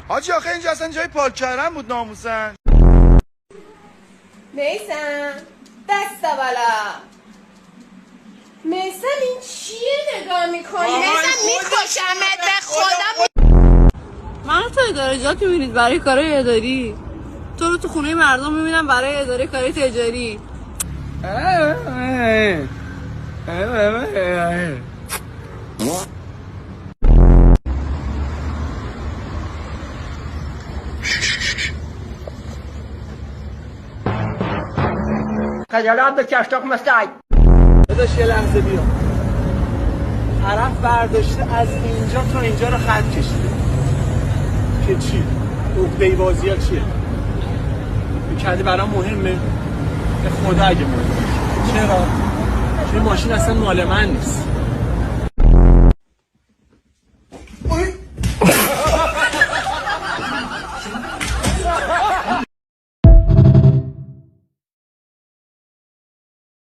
حاجی آخه اینجا اصلا جای پارک کردن بود ناموسن. میسم دست بالا. میسم این چیه نگاه میکنی؟ میسم میکشمت به خدا. من تو اداره جات میبینید برای کارهای اداری، تو رو تو خونه مردم میبینم برای اداره کارهای تجاری. خجالت بکش تخم سگ. داداش یه لحظه بیا. طرف برداشته از اینجا تا اینجا رو خط کشیده که چی؟ عقده بازی ها چیه؟ میکردی برام مهمه؟ به خدا اگه مهمه. چرا؟ چون ماشین اصلا مال من نیست.